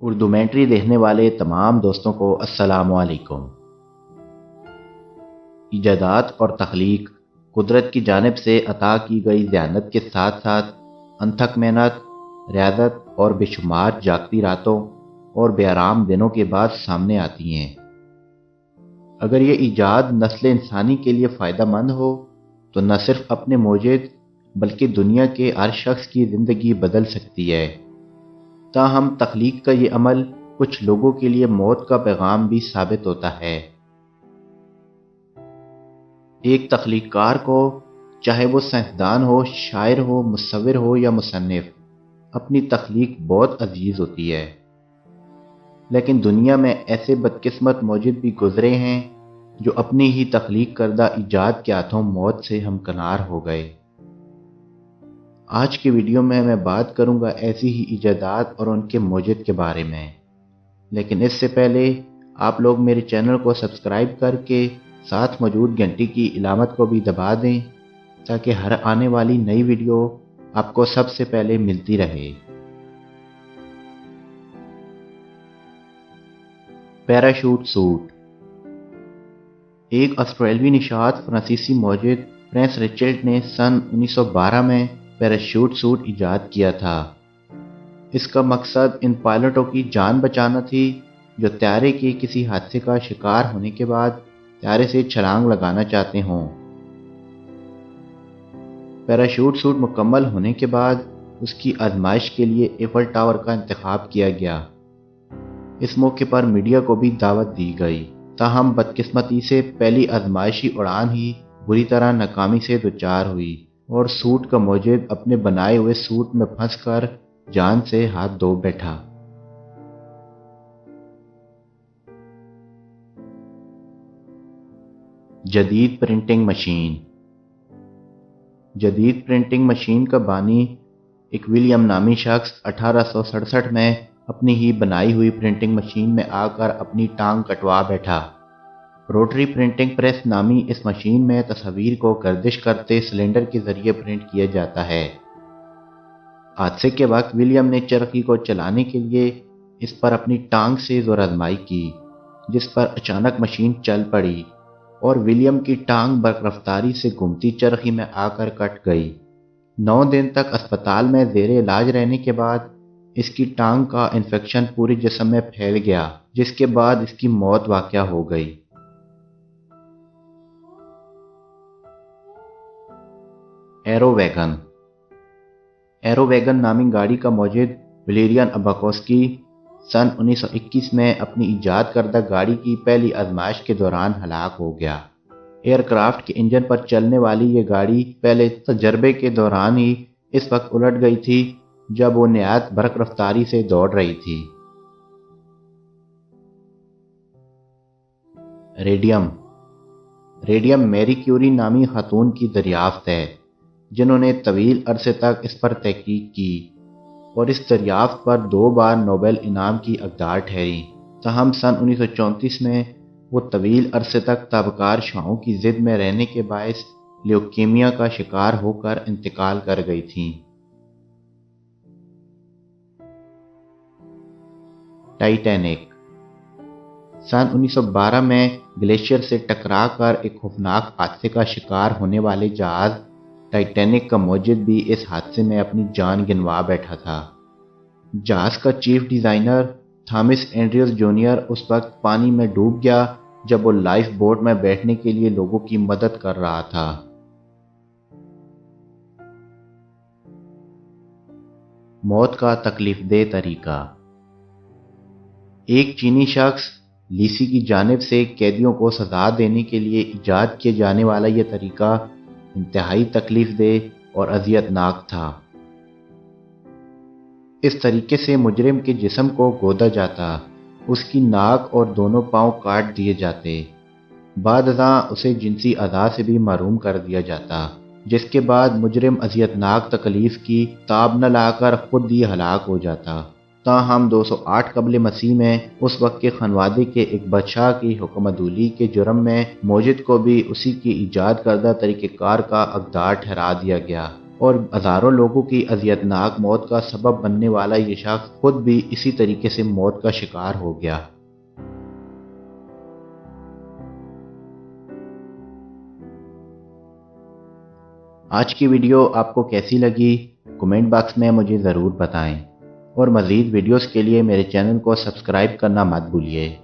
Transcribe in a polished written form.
اردومینٹری دیکھنے والے تمام دوستوں کو السلام علیکم۔ ایجادات اور تخلیق قدرت کی جانب سے عطا کی گئی ذہانت کے ساتھ ساتھ انتھک محنت، ریاضت اور بے شمار جاگتی راتوں اور بے آرام دنوں کے بعد سامنے آتی ہیں۔ اگر یہ ایجاد نسل انسانی کے لیے فائدہ مند ہو تو نہ صرف اپنے موجد بلکہ دنیا کے ہر شخص کی زندگی بدل سکتی ہے۔ تاہم تخلیق کا یہ عمل کچھ لوگوں کے لیے موت کا پیغام بھی ثابت ہوتا ہے۔ ایک تخلیق کار کو، چاہے وہ سائنسدان ہو، شاعر ہو، مصور ہو یا مصنف، اپنی تخلیق بہت عزیز ہوتی ہے۔ لیکن دنیا میں ایسے بدقسمت موجود بھی گزرے ہیں جو اپنی ہی تخلیق کردہ ایجاد کے ہاتھوں موت سے ہمکنار ہو گئے۔ آج کی ویڈیو میں بات کروں گا ایسی ہی ایجادات اور ان کے موجد کے بارے میں، لیکن اس سے پہلے آپ لوگ میرے چینل کو سبسکرائب کر کے ساتھ موجود گھنٹی کی علامت کو بھی دبا دیں تاکہ ہر آنے والی نئی ویڈیو آپ کو سب سے پہلے ملتی رہے۔ Parachute suit. ایک آسٹریلوی نژاد فرانسیسی موجد فرانس ریچلٹ نے سن 1912 میں پیراشوٹ سوٹ ایجاد کیا تھا۔ اس کا مقصد ان پائلٹوں کی جان بچانا تھی جو طیارے کے کسی حادثے کا شکار ہونے کے بعد طیارے سے چھلانگ لگانا چاہتے ہوں۔ پیراشوٹ سوٹ مکمل ہونے کے بعد اس کی آزمائش کے لیے ایفل ٹاور کا انتخاب کیا گیا۔ اس موقع پر میڈیا کو بھی دعوت دی گئی، تاہم بدقسمتی سے پہلی آزمائشی اڑان ہی بری طرح ناکامی سے دوچار ہوئی اور سوٹ کا موجد اپنے بنائے ہوئے سوٹ میں پھنس کر جان سے ہاتھ دھو بیٹھا۔ جدید پرنٹنگ مشین۔ جدید پرنٹنگ مشین کا بانی ایک ولیم نامی شخص 1867 میں اپنی ہی بنائی ہوئی پرنٹنگ مشین میں آ کر اپنی ٹانگ کٹوا بیٹھا۔ روٹری پرنٹنگ پریس نامی اس مشین میں تصاویر کو گردش کرتے سلنڈر کے ذریعے پرنٹ کیا جاتا ہے۔ حادثے کے وقت ولیم نے چرخی کو چلانے کے لیے اس پر اپنی ٹانگ سے زور آزمائی کی، جس پر اچانک مشین چل پڑی اور ولیم کی ٹانگ برق رفتاری سے گھومتی چرخی میں آ کر کٹ گئی۔ 9 دن تک اسپتال میں زیر علاج رہنے کے بعد اس کی ٹانگ کا انفیکشن پورے جسم میں پھیل گیا، جس کے بعد اس کی موت واقع ہو گئی۔ Arrow vegan. ایرو ویگن نامی گاڑی کا موجد ولیرین اباکوسکی سن 1921 میں اپنی ایجاد کردہ گاڑی کی پہلی آزمائش کے دوران ہلاک ہو گیا۔ ایئر کرافٹ کے انجن پر چلنے والی یہ گاڑی پہلے تجربے کے دوران ہی اس وقت الٹ گئی تھی جب وہ نہایت برق رفتاری سے دوڑ رہی تھی۔ ریڈیم۔ ریڈیم میری کیوری نامی خاتون کی دریافت ہے جنہوں نے طویل عرصے تک اس پر تحقیق کی اور اس دریافت پر 2 بار نوبل انعام کی حقدار ٹھہری، تاہم سن 1934 میں وہ طویل عرصے تک تابکار شعاعوں کی زد میں رہنے کے باعث لیوکیمیا کا شکار ہو کر انتقال کر گئی تھیں۔ ٹائٹینک۔ سن 1912 میں گلیشیئر سے ٹکرا کر ایک خوفناک حادثے کا شکار ہونے والے جہاز ٹائٹینک کا موجد بھی اس حادثے میں اپنی جان گنوا بیٹھا تھا۔ جہاز کا chief designer Thomas Andrews junior اس وقت پانی میں ڈوب گیا جب وہ لائف بوٹ میں بیٹھنے کے لیے لوگوں کی مدد کر رہا تھا۔ موت کا تکلیف دہ طریقہ۔ ایک چینی شخص لیسی کی جانب سے قیدیوں کو سزا دینے کے لیے ایجاد کیے جانے والا یہ طریقہ انتہائی تکلیف دہ اور اذیت ناک تھا۔ اس طریقے سے مجرم کے جسم کو گودا جاتا، اس کی ناک اور دونوں پاؤں کاٹ دیے جاتے، بعد ازاں اسے جنسی اعضاء سے بھی محروم کر دیا جاتا، جس کے بعد مجرم اذیت ناک تکلیف کی تاب نہ لا کر خود ہی ہلاک ہو جاتا۔ تاہم 208 قبل مسیح میں اس وقت کے خانوادے کے ایک بادشاہ کی حکم عدولی کے جرم میں موجد کو بھی اسی کی ایجاد کردہ طریقہ کار کا حقدار ٹھہرا دیا گیا، اور ہزاروں لوگوں کی اذیتناک موت کا سبب بننے والا یہ شخص خود بھی اسی طریقے سے موت کا شکار ہو گیا۔ آج کی ویڈیو آپ کو کیسی لگی کمنٹ باکس میں مجھے ضرور بتائیں، اور مزید ویڈیوز کے لیے میرے چینل کو سبسکرائب کرنا مت بھولیے۔